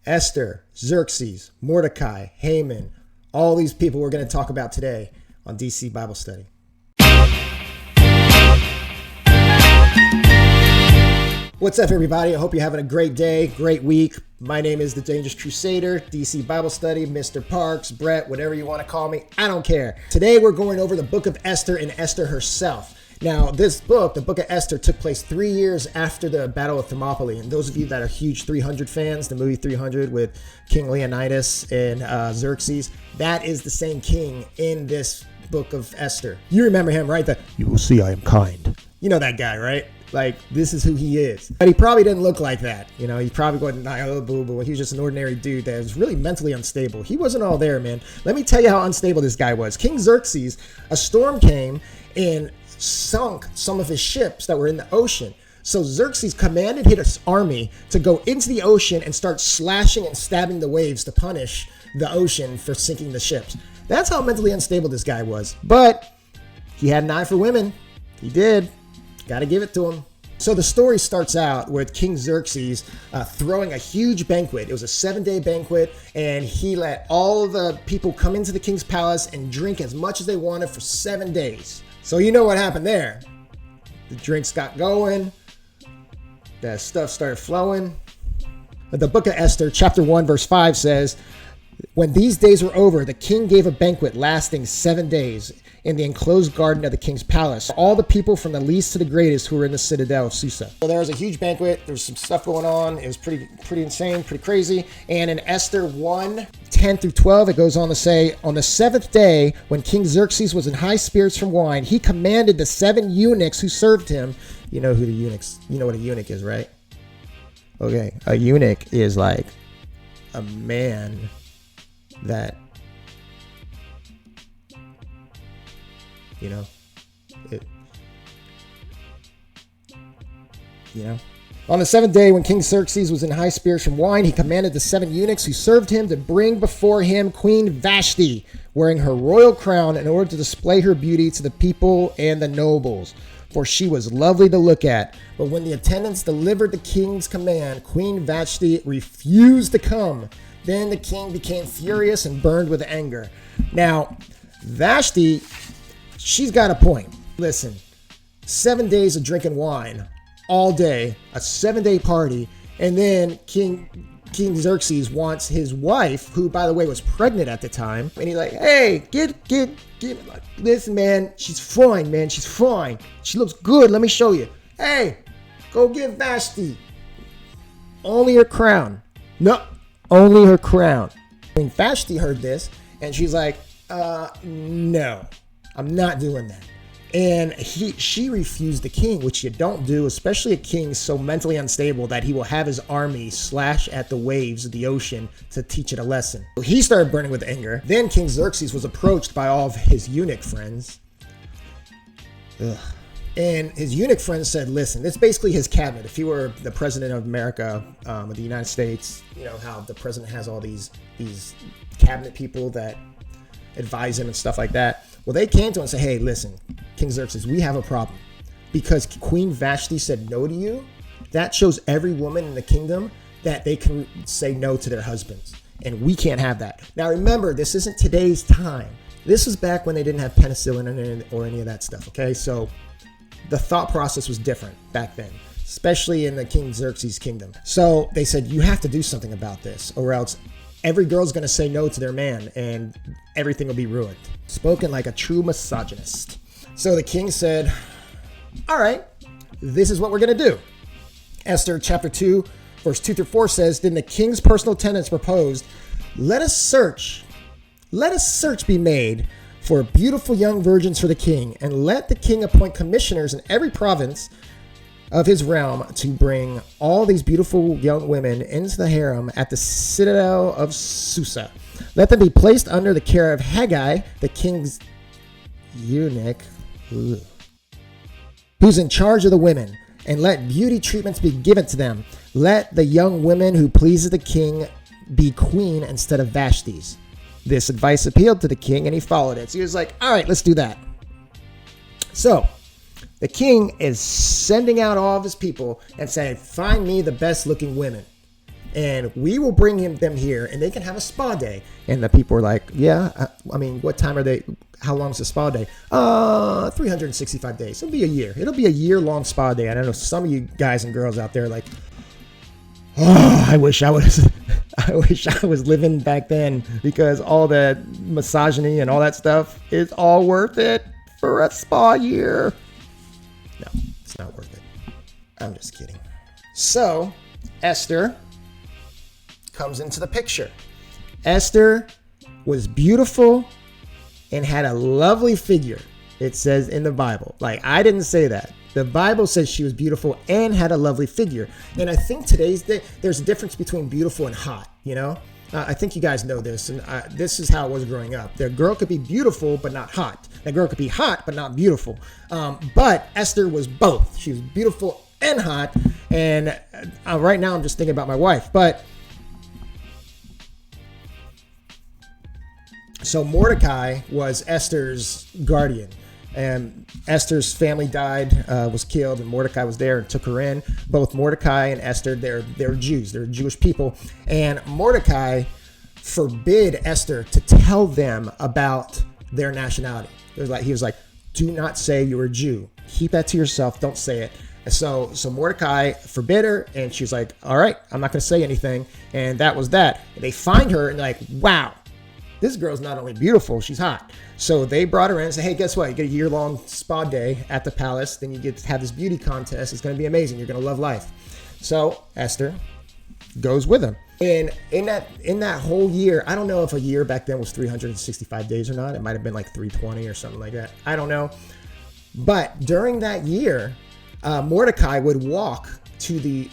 Esther, Xerxes, Mordecai, Haman, all these people we're going to talk about today on DC Bible Study. What's up, everybody? I hope you're having a great day, great week. My name is the Dangerous Crusader, DC Bible Study, Mr. Parks, Brett, whatever you want to call me. I don't care. Today, we're going over the book of Esther and Esther herself. Now, this book, the book of Esther, took place 3 years after the Battle of Thermopylae. And those of you that are huge 300 fans, the movie 300 with King Leonidas and Xerxes, that is the same king in this book of Esther. You remember him, right? You will see I am kind. You know that guy, right? Like, this is who he is. But he probably didn't look like that. You know, he probably wasn't like, oh, boo, boo. He was just an ordinary dude that was really mentally unstable. He wasn't all there, man. Let me tell you how unstable this guy was. King Xerxes, a storm came and sunk some of his ships that were in the ocean. So Xerxes commanded his army to go into the ocean and start slashing and stabbing the waves to punish the ocean for sinking the ships. That's how mentally unstable this guy was. But he had an eye for women. He did. Got to give it to him. So the story starts out with King Xerxes throwing a huge banquet. It was a 7-day banquet, and he let all the people come into the king's palace and drink as much as they wanted for 7 days. So you know what happened there. The drinks got going. The stuff started flowing. But the book of Esther, chapter 1, verse 5 says, when these days were over, the king gave a banquet lasting 7 days in the enclosed garden of the king's palace. All the people from the least to the greatest who were in the citadel of Susa. So there was a huge banquet. There was some stuff going on. It was pretty insane, pretty crazy. And in Esther 1, 10 through 12, it goes on to say, on the 7th day, when King Xerxes was in high spirits from wine, he commanded the 7 eunuchs who served him. You know what a eunuch is, right? Okay, a eunuch is like a man that, On the 7th day, when King Xerxes was in high spirits from wine, he commanded the 7 eunuchs who served him to bring before him Queen Vashti, wearing her royal crown in order to display her beauty to the people and the nobles, for she was lovely to look at. But when the attendants delivered the king's command, Queen Vashti refused to come. Then the king became furious and burned with anger. Now, Vashti, she's got a point. Listen, 7 days of drinking wine all day, a 7-day party, and then King Xerxes wants his wife, who, by the way, was pregnant at the time, and he's like, hey, get, listen, man, she's fine, man, she's fine. She looks good, let me show you. Hey, go get Vashti. Only her crown. No, only her crown. When Vashti heard this, and she's like, no, I'm not doing that. And she refused the king, which you don't do, especially a king so mentally unstable that he will have his army slash at the waves of the ocean to teach it a lesson. So he started burning with anger. Then King Xerxes was approached by all of his eunuch friends. And his eunuch friends said, listen, it's basically his cabinet. If he were the president of America, of the United States, you know how the president has all these cabinet people that advise him and stuff like that. Well, they came to him and said, hey, listen, King Xerxes, we have a problem. Because Queen Vashti said no to you, that shows every woman in the kingdom that they can say no to their husbands. And we can't have that. Now, remember, this isn't today's time. This was back when they didn't have penicillin or any of that stuff, okay? So the thought process was different back then, especially in the King Xerxes kingdom. So they said, you have to do something about this, or else every girl's going to say no to their man and everything will be ruined. Spoken like a true misogynist. So the king said, all right, this is what we're going to do. Esther chapter 2, verse 2 through 4 says, then the king's personal attendants proposed, let a search be made for beautiful young virgins for the king, and let the king appoint commissioners in every province of his realm to bring all these beautiful young women into the harem at the citadel of Susa. Let them be placed under the care of Haggai, the king's eunuch, who's in charge of the women, and let beauty treatments be given to them. Let the young women who pleases the king be queen instead of Vashti's. This advice appealed to the king, and he followed it. So he was like, all right, let's do that. So the king is sending out all of his people and saying, find me the best looking women. and we will bring them here, and they can have a spa day. And the people were like, yeah, I mean, what time are they? How long is the spa day? 365 days. It'll be a year. It'll be a year-long spa day. And I know some of you guys and girls out there are like, oh, I wish I was living back then, because all that misogyny and all that stuff is all worth it for a spa year. No, it's not worth it. I'm just kidding. So, Esther comes into the picture. Esther was beautiful and had a lovely figure. It says in the Bible. Like, I didn't say that. The Bible says she was beautiful and had a lovely figure. And I think today's day, there's a difference between beautiful and hot, you know? I think you guys know this, and this is how it was growing up. The girl could be beautiful, but not hot. The girl could be hot, but not beautiful. But Esther was both. She was beautiful and hot. And right now I'm just thinking about my wife. But so Mordecai was Esther's guardian. And Esther's family died, was killed, and Mordecai was there and took her in. Both Mordecai and Esther, they're Jews. They're Jewish people. And Mordecai forbid Esther to tell them about their nationality. He was like, do not say you're a Jew. Keep that to yourself. Don't say it. And so Mordecai forbid her, and she was like, all right, I'm not going to say anything. And that was that. And they find her, and they're like, wow, this girl's not only beautiful, she's hot. So they brought her in and said, hey, guess what? You get a year-long spa day at the palace. Then you get to have this beauty contest. It's going to be amazing. You're going to love life. So Esther goes with him. And in that whole year, I don't know if a year back then was 365 days or not. It might have been like 320 or something like that. I don't know. But during that year, Mordecai would walk to the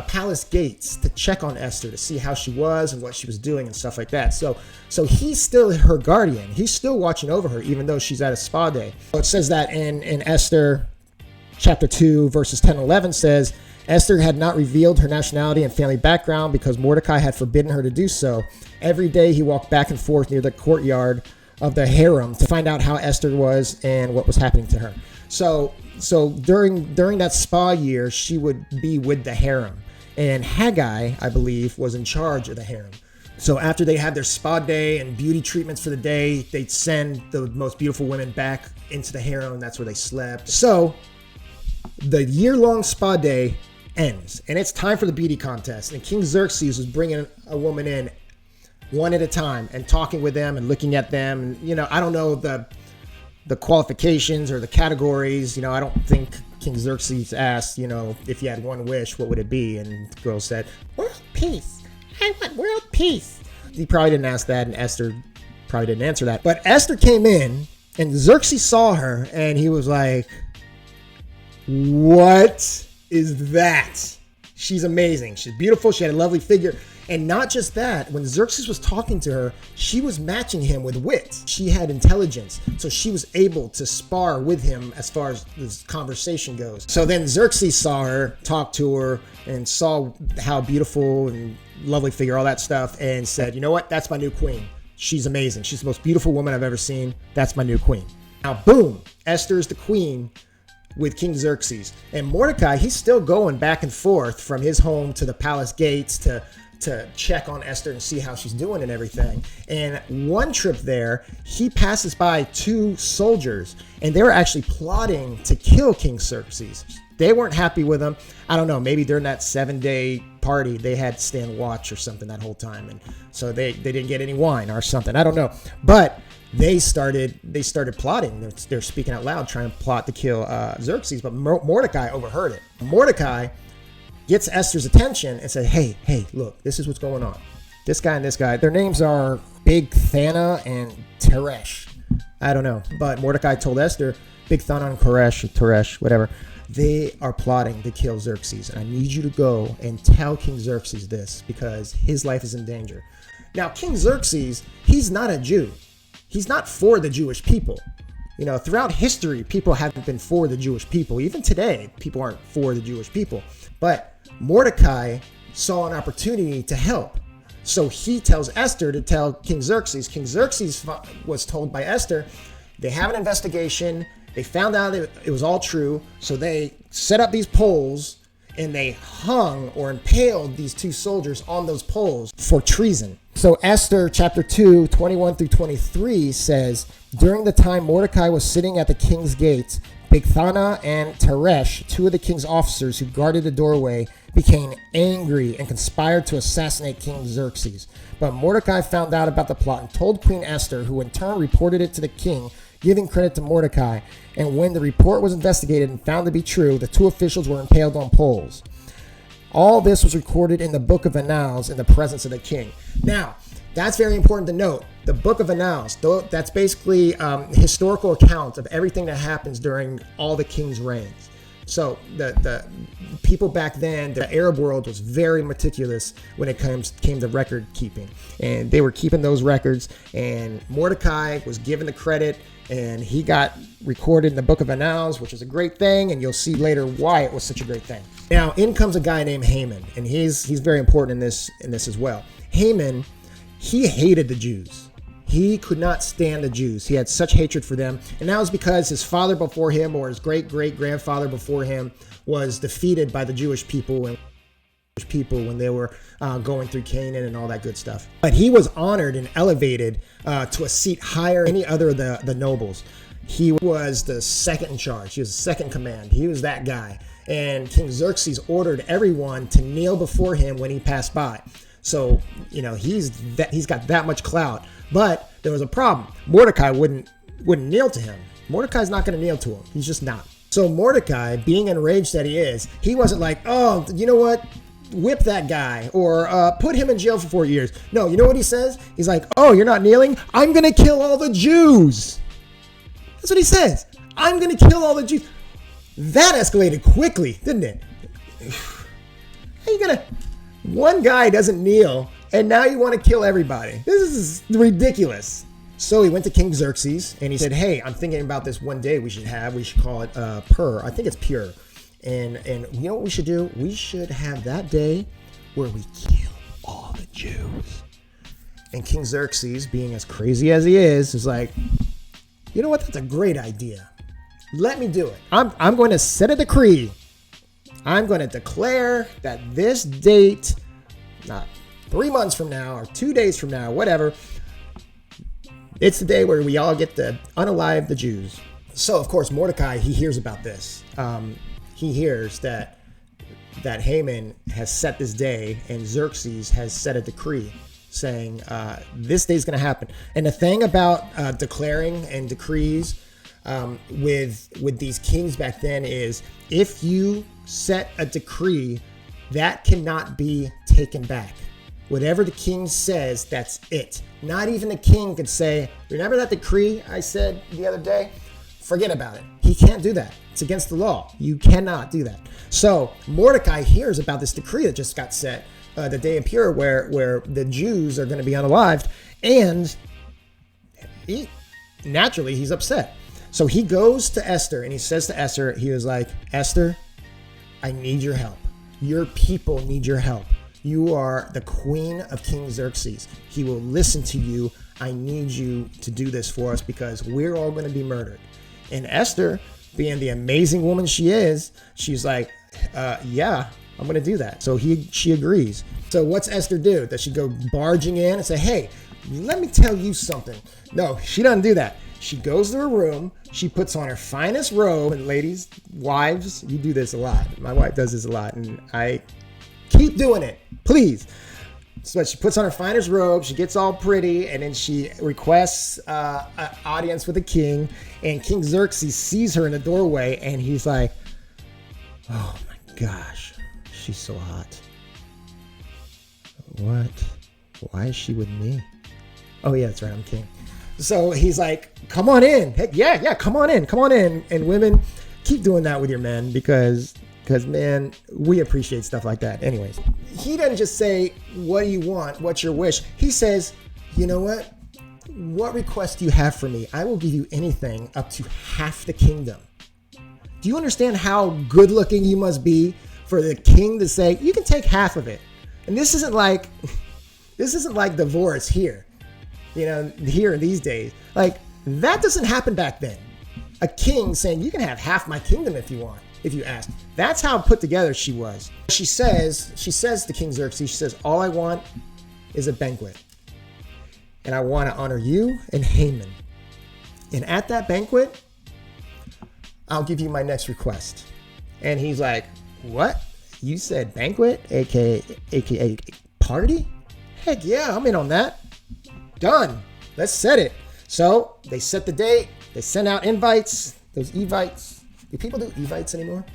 palace gates to check on Esther, to see how she was and what she was doing and stuff like that. So he's still her guardian. He's still watching over her, even though she's at a spa day. So it says that in Esther chapter 2, verses 10 and 11 says, Esther had not revealed her nationality and family background because Mordecai had forbidden her to do so. Every day he walked back and forth near the courtyard of the harem to find out how Esther was and what was happening to her. So during that spa year, she would be with the harem. And Haggai, I believe, was in charge of the harem. So after they had their spa day and beauty treatments for the day, they'd send the most beautiful women back into the harem. That's where they slept. So the year-long spa day ends, and it's time for the beauty contest. And King Xerxes was bringing a woman in one at a time and talking with them and looking at them. And, you know, I don't know the qualifications or the categories. You know, I don't think King Xerxes asked, you know, if you had one wish, what would it be? And the girl said, world peace. I want world peace. He probably didn't ask that, and Esther probably didn't answer that. But Esther came in, and Xerxes saw her, and he was like, what is that? She's amazing. She's beautiful. She had a lovely figure. And not just that, when Xerxes was talking to her, she was matching him with wit. She had intelligence, so she was able to spar with him as far as this conversation goes. So then Xerxes saw her, talked to her, and saw how beautiful and lovely figure, all that stuff, and said, you know what? That's my new queen. She's amazing. She's the most beautiful woman I've ever seen. That's my new queen. Now, boom, Esther is the queen with King Xerxes. And Mordecai, he's still going back and forth from his home to the palace gates to check on Esther and see how she's doing and everything. And one trip there, he passes by two soldiers, and they were actually plotting to kill King Xerxes. They weren't happy with him. I don't know, maybe during that 7-day party, they had to stand watch or something that whole time. And so they didn't get any wine or something. I don't know. But they started plotting. They're speaking out loud, trying to plot to kill Xerxes. But Mordecai overheard it. Mordecai gets Esther's attention and said, hey, look, this is what's going on. This guy and this guy, their names are Big Thana and Teresh. I don't know. But Mordecai told Esther, Big Thana and Teresh, whatever, they are plotting to kill Xerxes. And I need you to go and tell King Xerxes this because his life is in danger. Now, King Xerxes, he's not a Jew. He's not for the Jewish people. You know, throughout history, people haven't been for the Jewish people. Even today, people aren't for the Jewish people. But Mordecai saw an opportunity to help. So he tells Esther to tell King Xerxes. King Xerxes was told by Esther, they have an investigation. They found out it was all true. So they set up these polls and they hung or impaled these two soldiers on those poles for treason. So Esther chapter 2, 21 through 23 says, during the time Mordecai was sitting at the king's gate, Bigthana and Teresh, two of the king's officers who guarded the doorway, became angry and conspired to assassinate King Xerxes. But Mordecai found out about the plot and told Queen Esther, who in turn reported it to the king, giving credit to Mordecai. And when the report was investigated and found to be true, the two officials were impaled on poles. All this was recorded in the book of Annals in the presence of the king. Now, that's very important to note. The book of Annals, that's basically historical account of everything that happens during all the king's reigns. So the people back then, the Arab world was very meticulous when it came to record keeping. And they were keeping those records, and Mordecai was given the credit, and he got recorded in the book of Annals, which is a great thing, and you'll see later why it was such a great thing. Now, in comes a guy named Haman, and he's very important in this as well. Haman, he hated the Jews. He could not stand the Jews. He had such hatred for them. And that was because his father before him, or his great-great-grandfather before him, was defeated by the Jewish people when they were going through Canaan and all that good stuff. But he was honored and elevated to a seat higher than any other of the nobles. He was the second in charge. He was the second in command. He was that guy. And King Xerxes ordered everyone to kneel before him when he passed by. So, he's got that much clout. But there was a problem. Mordecai wouldn't kneel to him. Mordecai's not going to kneel to him. He's just not. So Mordecai, being enraged that he is, he wasn't like, oh, you know what? Whip that guy or put him in jail for 4 years. No, you know what he says? He's like, oh, you're not kneeling? I'm going to kill all the Jews. That's what he says. I'm going to kill all the Jews. That escalated quickly, didn't it? How you going to... One guy doesn't kneel, and now you want to kill everybody. This is ridiculous. So he went to King Xerxes, and he said, hey, I'm thinking about this one day we should call it Pur. I think it's Pure. And you know what we should do? We should have that day where we kill all the Jews. And King Xerxes, being as crazy as he is like, you know what? That's a great idea. Let me do it. I'm going to set a decree. I'm going to declare that this date, not 3 months from now or 2 days from now, whatever, it's the day where we all get to unalive the Jews. So, of course, Mordecai, he hears about this. He hears that Haman has set this day and Xerxes has set a decree saying this day's going to happen. And the thing about declaring and decrees with these kings back then is if you set a decree, that cannot be taken back. Whatever the king says, that's it. Not even the king could say, remember that decree I said the other day? Forget about it. He can't do that. It's against the law. You cannot do that. So Mordecai hears about this decree that just got set the day of Pur where the Jews are going to be unalived, and naturally he's upset. So he goes to Esther and he says to Esther, he was like, Esther, I need your help. Your people need your help. You are the queen of King Xerxes. He will listen to you. I need you to do this for us because we're all going to be murdered. And Esther, being the amazing woman she is, she's like, yeah, I'm going to do that. So she agrees. So what's Esther do? Does she go barging in and say, hey, let me tell you something? No, she doesn't do that. She goes to her room, she puts on her finest robe, and ladies, wives, you do this a lot. My wife does this a lot, and I keep doing it, please. So she puts on her finest robe, she gets all pretty, and then she requests an audience with the king, and King Xerxes sees her in the doorway, and he's like, oh my gosh, she's so hot. What? Why is she with me? Oh yeah, that's right, I'm king. So he's like, come on in. Heck, yeah, come on in. And women, keep doing that with your men because man, we appreciate stuff like that. Anyways, he doesn't just say, what do you want? What's your wish? He says, you know what? What request do you have for me? I will give you anything up to half the kingdom. Do you understand how good looking you must be for the king to say, you can take half of it? And this isn't like divorce here. Here in these days, like that doesn't happen back then. A king saying, you can have half my kingdom if you want. if you ask. That's how put together she was. She says to King Xerxes, she says, all I want is a banquet. And I want to honor you and Haman. And at that banquet, I'll give you my next request. And he's like, what? You said banquet, aka party? Heck yeah, I'm in on that. Done. Let's set it. So they set the date. They sent out invites. Those evites. Do people do evites anymore?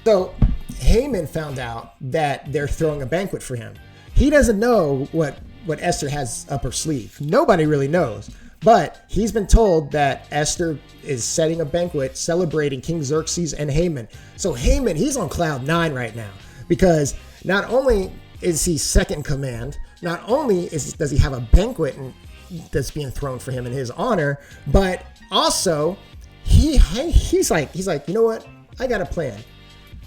So Haman found out that they're throwing a banquet for him. He doesn't know what Esther has up her sleeve. Nobody really knows. But he's been told that Esther is setting a banquet celebrating King Xerxes and Haman. So Haman, he's on cloud 9 right now, because not only is he second in command, not only does he have a banquet that's being thrown for him in his honor, but also he's like, you know what? I got a plan.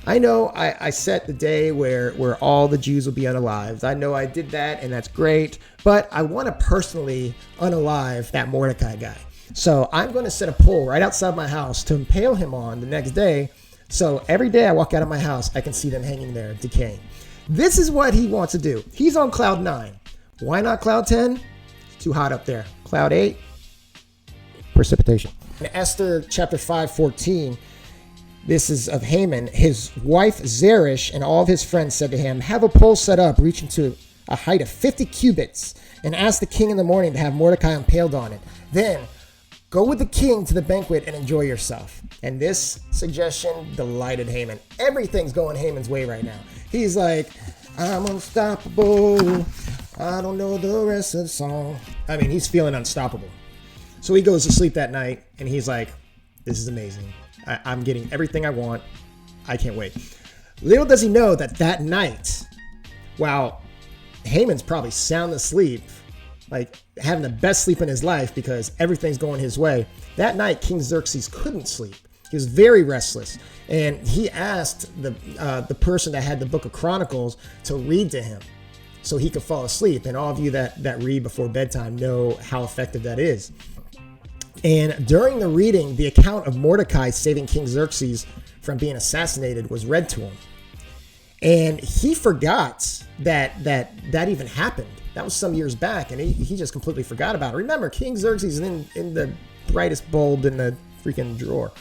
I know I set the day where all the Jews will be unalived. I know I did that, and that's great. But I want to personally unalive that Mordecai guy. So I'm going to set a pole right outside my house to impale him on the next day. So every day I walk out of my house, I can see them hanging there, decaying. This is what he wants to do. He's on cloud 9. Why not cloud 10? It's too hot up there. Cloud 8, precipitation. In Esther chapter 5:14, this is of Haman. His wife Zeresh and all of his friends said to him, have a pole set up reaching to a height of 50 cubits and ask the king in the morning to have Mordecai impaled on it. Then go with the king to the banquet and enjoy yourself. And this suggestion delighted Haman. Everything's going Haman's way right now. He's like, I'm unstoppable. I don't know the rest of the song. I mean, he's feeling unstoppable. So he goes to sleep that night and he's like, this is amazing. I'm getting everything I want. I can't wait. Little does he know that night, while Haman's probably sound asleep, like having the best sleep in his life because everything's going his way, that night King Xerxes couldn't sleep. He was very restless, and he asked the person that had the Book of Chronicles to read to him so he could fall asleep. And all of you that read before bedtime know how effective that is. And during the reading, the account of Mordecai saving King Xerxes from being assassinated was read to him. And he forgot that even happened. That was some years back, and he just completely forgot about it. Remember, King Xerxes is in the brightest bulb in the freaking drawer.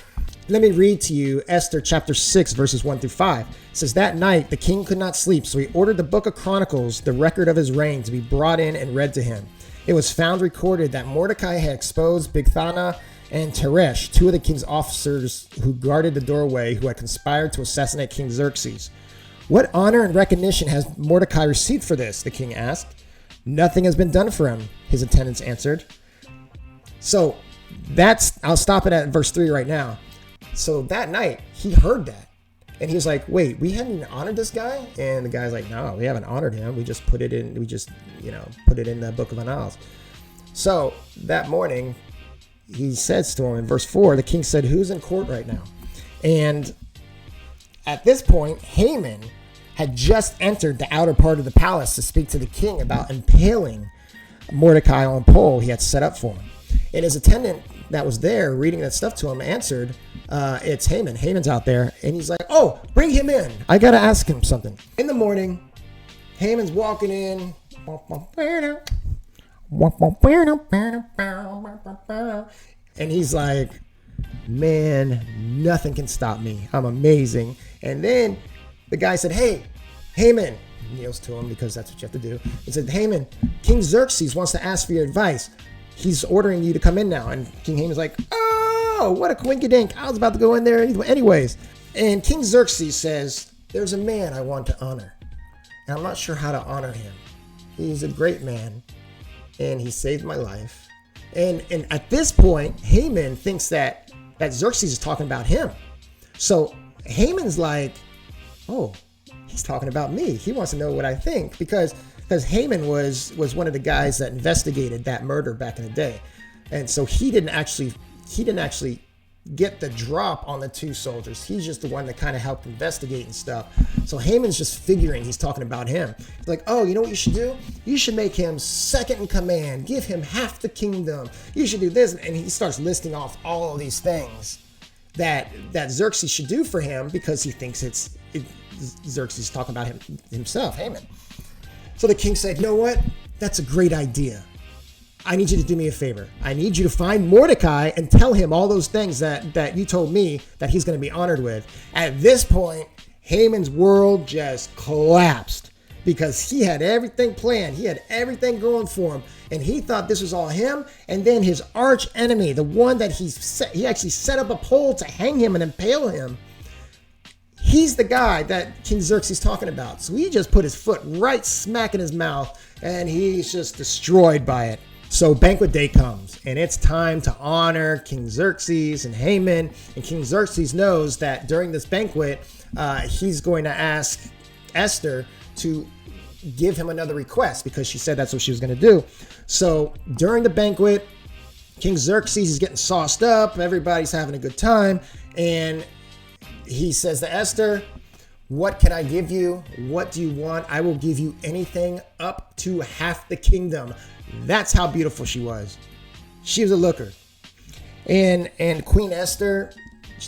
Let me read to you Esther chapter 6, verses 1 through 5. It says, that night the king could not sleep, so he ordered the Book of Chronicles, the record of his reign, to be brought in and read to him. It was found recorded that Mordecai had exposed Bigthana and Teresh, two of the king's officers who guarded the doorway, who had conspired to assassinate King Xerxes. What honor and recognition has Mordecai received for this? The king asked. Nothing has been done for him, his attendants answered. So I'll stop it at verse 3 right now. So that night he heard that. And he was like, wait, we haven't even honored this guy? And the guy's like, no, we haven't honored him. We just put it in the Book of Annals. So that morning, he says to him in verse 4, the king said, who's in court right now? And at this point, Haman had just entered the outer part of the palace to speak to the king about impaling Mordecai on a pole he had set up for him. And his attendant that was there reading that stuff to him answered, it's Haman. Haman's out there. And he's like, oh, bring him in. I got to ask him something. In the morning, Haman's walking in. And he's like, man, nothing can stop me. I'm amazing. And then the guy said, hey, Haman. He kneels to him because that's what you have to do. He said, Haman, King Xerxes wants to ask for your advice. He's ordering you to come in now. And King Haman's like, oh, what a coinkydink. I was about to go in there anyways. And King Xerxes says, there's a man I want to honor. And I'm not sure how to honor him. He's a great man. And he saved my life. And at this point, Haman thinks that Xerxes is talking about him. So Haman's like, oh, he's talking about me. He wants to know what I think because Haman was one of the guys that investigated that murder back in the day. And so he didn't actually get the drop on the two soldiers. He's just the one that kind of helped investigate and stuff. So Haman's just figuring he's talking about him. He's like, oh, you know what you should do? You should make him second in command. Give him half the kingdom. You should do this. And he starts listing off all of these things. that Xerxes should do for him, because he thinks Xerxes talking about himself, Haman. So the king said, you know what? That's a great idea. I need you to do me a favor. I need you to find Mordecai and tell him all those things that you told me that he's going to be honored with. At this point, Haman's world just collapsed because he had everything planned. He had everything going for him. And he thought this was all him. And then his arch enemy, the one that he actually set up a pole to hang him and impale him. He's the guy that King Xerxes is talking about. So he just put his foot right smack in his mouth and he's just destroyed by it. So banquet day comes and it's time to honor King Xerxes and Haman. And King Xerxes knows that during this banquet, he's going to ask Esther to give him another request because she said that's what she was going to do. So during the banquet, King Xerxes is getting sauced up. Everybody's having a good time. And he says to Esther, what can I give you? What do you want? I will give you anything up to half the kingdom. That's how beautiful she was. She was a looker. And Queen Esther,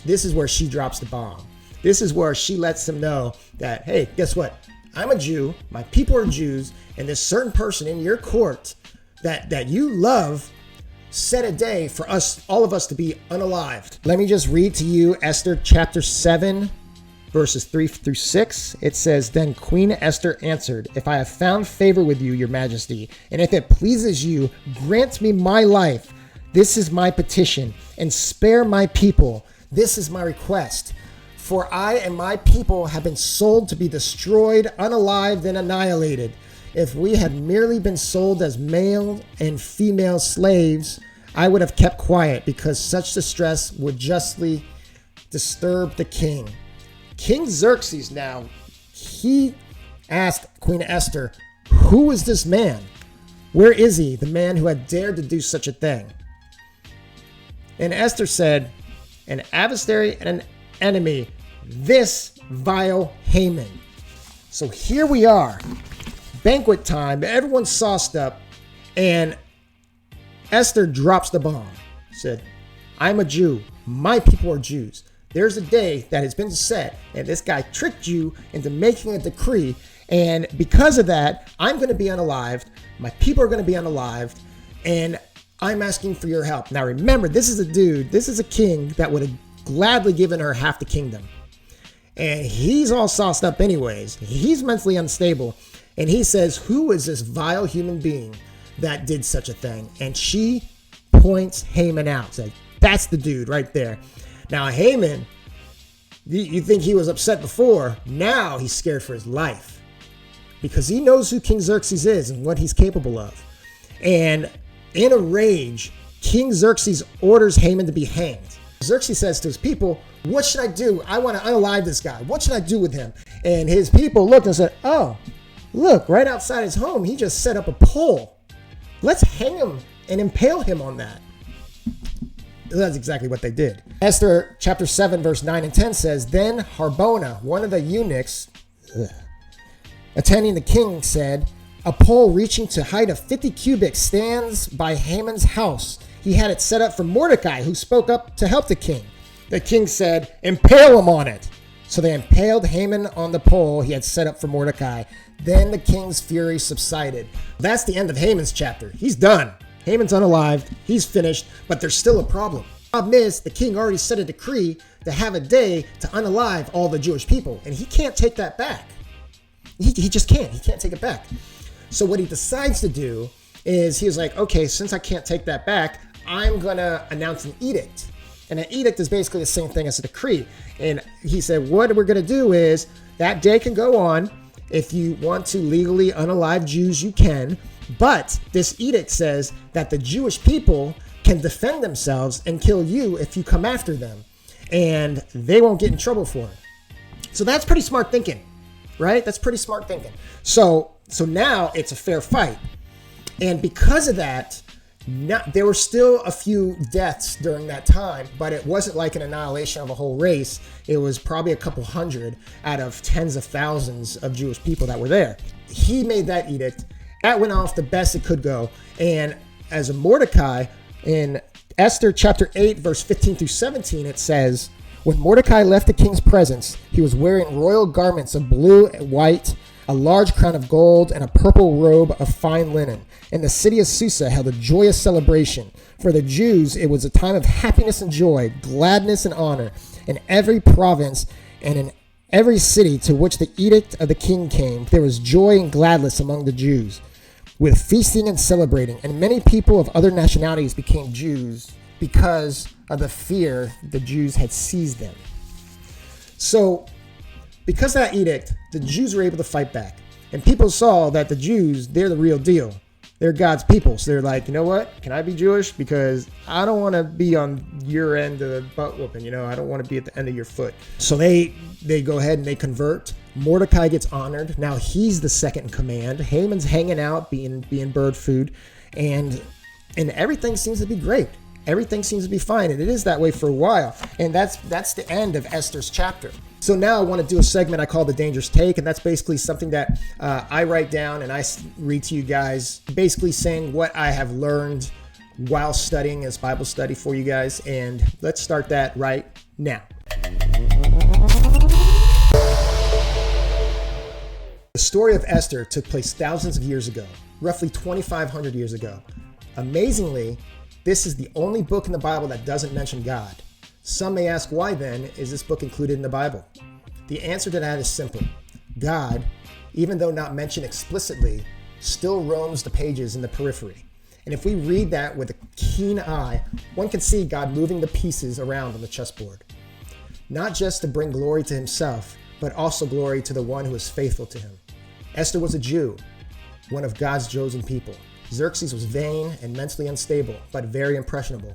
this is where she drops the bomb. This is where she lets them know that, hey, guess what? I'm a Jew. My people are Jews. And this certain person in your court that you love set a day for us, all of us, to be unalived. Let me just read to you Esther chapter 7, verses 3 through 6. It says, then Queen Esther answered, if I have found favor with you, your majesty, and if it pleases you, grant me my life. This is my petition, and spare my people. This is my request. For I and my people have been sold to be destroyed, unalived, and annihilated. If we had merely been sold as male and female slaves, I would have kept quiet, because such distress would justly disturb the king. King Xerxes now, he asked Queen Esther, who is this man? Where is he, the man who had dared to do such a thing? And Esther said, an adversary and an enemy, this vile Haman. So here we are, banquet time, everyone's sauced up, and Esther drops the bomb. Said, I'm a Jew, my people are Jews. There's a day that has been set, and this guy tricked you into making a decree, and because of that, I'm going to be unalived, my people are going to be unalived, and I'm asking for your help. Now remember, this is a king that would have gladly given her half the kingdom. And he's all sauced up anyways. He's mentally unstable. And he says, who is this vile human being that did such a thing? And she points Haman out. Said, that's the dude right there. Now Haman, you think he was upset before. Now he's scared for his life. Because he knows who King Xerxes is and what he's capable of. And in a rage, King Xerxes orders Haman to be hanged. Xerxes says to his people, what should I do? I want to unalive this guy. What should I do with him? And his people looked and said, oh, look, right outside his home, he just set up a pole. Let's hang him and impale him on that. That's exactly what they did. Esther chapter 7, verse 9 and 10 says, then Harbona, one of the eunuchs, attending the king, said, a pole reaching to height of 50 cubits stands by Haman's house. He had it set up for Mordecai, who spoke up to help the king. The king said, impale him on it. So they impaled Haman on the pole he had set up for Mordecai. Then the king's fury subsided. That's the end of Haman's chapter. He's done. Haman's unalived. He's finished, but there's still a problem. The problem is the king already set a decree to have a day to unalive all the Jewish people, and he can't take that back. He just can't. He can't take it back. So what he decides to do is he was like, okay, since I can't take that back, I'm going to announce an edict. And an edict is basically the same thing as a decree. And he said, what we're going to do is that day can go on. If you want to legally unalive Jews, you can. But this edict says that the Jewish people can defend themselves and kill you if you come after them. And they won't get in trouble for it. So that's pretty smart thinking, right? That's pretty smart thinking. So now it's a fair fight. And because of that, there were still a few deaths during that time, but it wasn't like an annihilation of a whole race. It was probably a couple hundred out of tens of thousands of Jewish people that were there. He made that edict. That went off the best it could go. And as a Mordecai, and Esther chapter 8, verse 15 through 17, it says, when Mordecai left the king's presence, he was wearing royal garments of blue and white, a large crown of gold, and a purple robe of fine linen. And the city of Susa held a joyous celebration. For the Jews, it was a time of happiness and joy, gladness and honor. In every province and in every city to which the edict of the king came, there was joy and gladness among the Jews, with feasting and celebrating. And many people of other nationalities became Jews because of the fear the Jews had seized them. So, because of that edict, the Jews were able to fight back. And people saw that the Jews, they're the real deal. They're God's people. So they're like, you know what? Can I be Jewish? Because I don't want to be on your end of the butt whooping. I don't want to be at the end of your foot. So they go ahead and they convert. Mordecai gets honored. Now he's the second in command. Haman's hanging out, being bird food. And everything seems to be great. Everything seems to be fine. And it is that way for a while. And that's the end of Esther's chapter. So now I want to do a segment I call the Dangerous Take, and that's basically something that I write down and I read to you guys, basically saying what I have learned while studying as Bible study for you guys. And let's start that right now. The story of Esther took place thousands of years ago, roughly 2,500 years ago. Amazingly, this is the only book in the Bible that doesn't mention God. Some may ask, why then is this book included in the Bible? The answer to that is simple. God, even though not mentioned explicitly, still roams the pages in the periphery. And if we read that with a keen eye, one can see God moving the pieces around on the chessboard. Not just to bring glory to himself, but also glory to the one who is faithful to him. Esther was a Jew, one of God's chosen people. Xerxes was vain and mentally unstable, but very impressionable.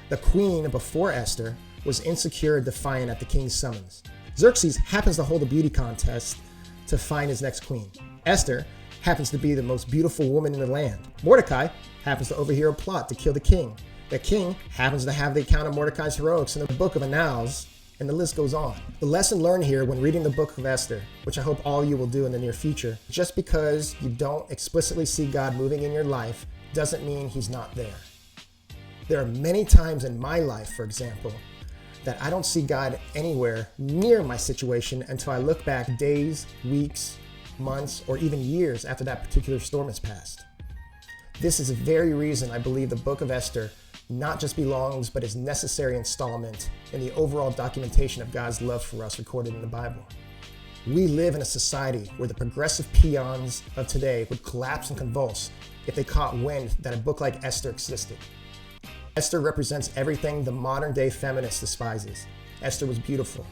The queen before Esther was insecure and defiant at the king's summons. Xerxes happens to hold a beauty contest to find his next queen. Esther happens to be the most beautiful woman in the land. Mordecai happens to overhear a plot to kill the king. The king happens to have the account of Mordecai's heroics in the book of Annals, and the list goes on. The lesson learned here when reading the book of Esther, which I hope all you will do in the near future, just because you don't explicitly see God moving in your life doesn't mean he's not there. There are many times in my life, for example, that I don't see God anywhere near my situation until I look back days, weeks, months, or even years after that particular storm has passed. This is the very reason I believe the book of Esther not just belongs, but is necessary installment in the overall documentation of God's love for us recorded in the Bible. We live in a society where the progressive peons of today would collapse and convulse if they caught wind that a book like Esther existed. Esther represents everything the modern day feminist despises. Esther was beautiful,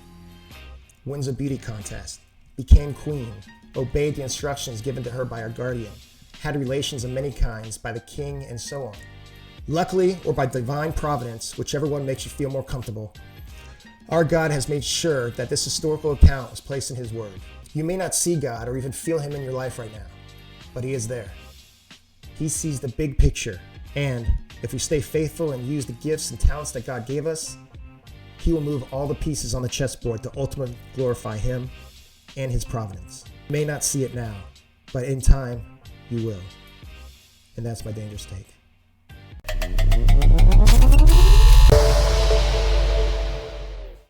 wins a beauty contest, became queen, obeyed the instructions given to her by her guardian, had relations of many kinds by the king, and so on. Luckily, or by divine providence, whichever one makes you feel more comfortable, our God has made sure that this historical account was placed in his word. You may not see God or even feel him in your life right now, but he is there. He sees the big picture, and if we stay faithful and use the gifts and talents that God gave us, he will move all the pieces on the chessboard to ultimately glorify him and his providence. You may not see it now, but in time, you will. And that's my dangerous take.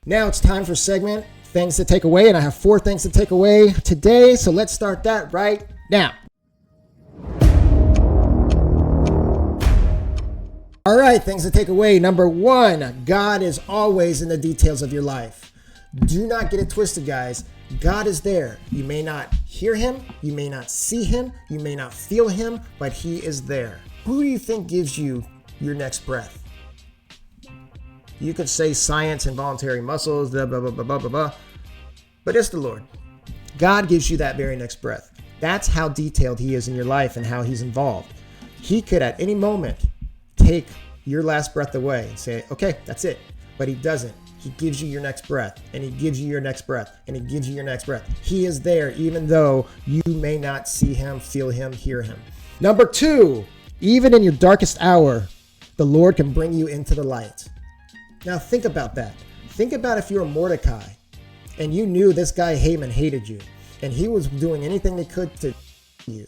Now it's time for segment, things to take away, and I have 4 things to take away today, so let's start that right now. All right, things to take away. Number 1, God is always in the details of your life. Do not get it twisted, guys. God is there. You may not hear him, you may not see him, you may not feel him, but he is there. Who do you think gives you your next breath? You could say science, involuntary muscles, blah, blah, blah, blah, blah, blah, blah. But it's the Lord. God gives you that very next breath. That's how detailed he is in your life and how he's involved. He could at any moment take your last breath away and say, okay, that's it. But he doesn't. He gives you your next breath, and he gives you your next breath, and he gives you your next breath. He is there even though you may not see him, feel him, hear him. Number 2, even in your darkest hour, the Lord can bring you into the light. Now think about that. Think about if you're Mordecai and you knew this guy Haman hated you and he was doing anything he could to you.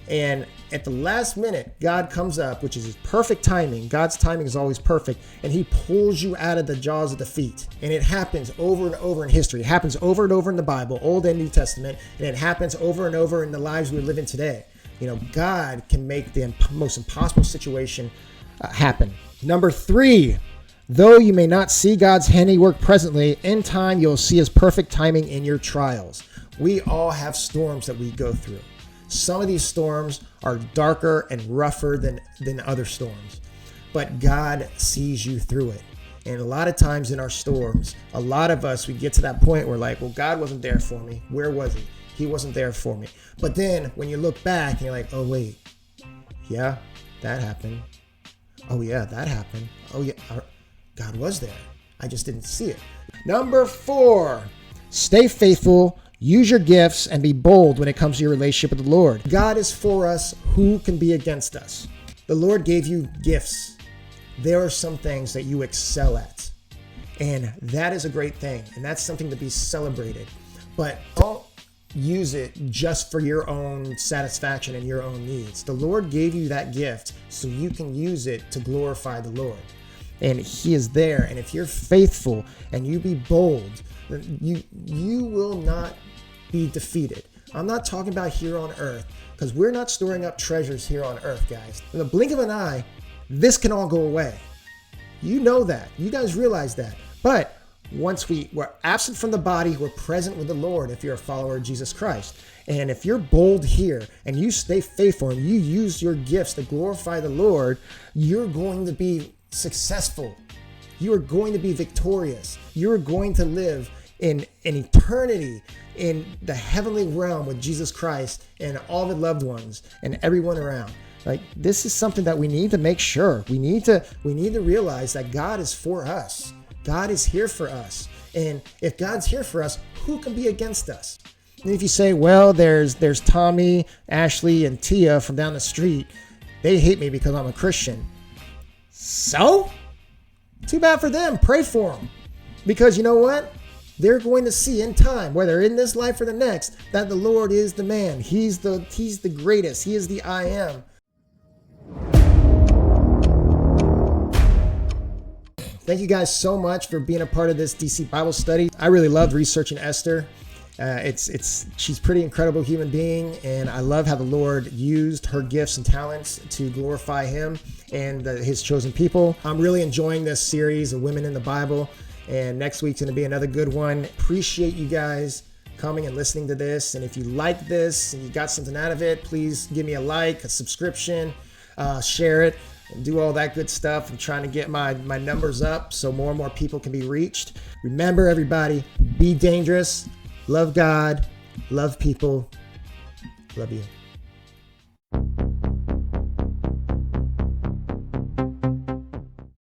And at the last minute, God comes up, which is his perfect timing. God's timing is always perfect. And he pulls you out of the jaws of defeat. And it happens over and over in history. It happens over and over in the Bible, Old and New Testament. And it happens over and over in the lives we live in today. God can make the most impossible situation happen. Number 3, though you may not see God's handiwork presently, in time you'll see his perfect timing in your trials. We all have storms that we go through. Some of these storms are darker and rougher than other storms, but God sees you through it. And a lot of times in our storms, a lot of us, we get to that point where like, well, God wasn't there for me. Where was he? He wasn't there for me. But then when you look back and you're like, oh, wait, yeah, that happened. Oh, yeah, that happened. Oh, yeah, God was there. I just didn't see it. Number 4, stay faithful. Use your gifts and be bold when it comes to your relationship with the Lord. God is for us. Who can be against us? The Lord gave you gifts. There are some things that you excel at. And that is a great thing. And that's something to be celebrated. But don't use it just for your own satisfaction and your own needs. The Lord gave you that gift so you can use it to glorify the Lord. And he is there. And if you're faithful and you be bold, you will not be defeated. I'm not talking about here on earth, because we're not storing up treasures here on earth, guys. In the blink of an eye, this can all go away. You know that. You guys realize that. But once we're absent from the body, we're present with the Lord if you're a follower of Jesus Christ. And if you're bold here and you stay faithful and you use your gifts to glorify the Lord, you're going to be successful. You are going to be victorious. You're going to live in an eternity in the heavenly realm with Jesus Christ and all the loved ones and everyone around. Like, this is something that we need to make sure. We need to realize that God is for us. God is here for us. And if God's here for us, who can be against us? And if you say, well, there's Tommy, Ashley, and Tia from down the street. They hate me because I'm a Christian. So? Too bad for them. Pray for them. Because you know what? They're going to see in time, whether in this life or the next, that the Lord is the man. He's the greatest. He is the I am. Thank you guys so much for being a part of this DC Bible study. I really loved researching Esther. She's a pretty incredible human being, and I love how the Lord used her gifts and talents to glorify him and his chosen people. I'm really enjoying this series of women in the Bible. And next week's going to be another good one. Appreciate you guys coming and listening to this. And if you like this and you got something out of it, please give me a like, a subscription, share it, and do all that good stuff. I'm trying to get my numbers up so more and more people can be reached. Remember, everybody, be dangerous, love God, love people, love you.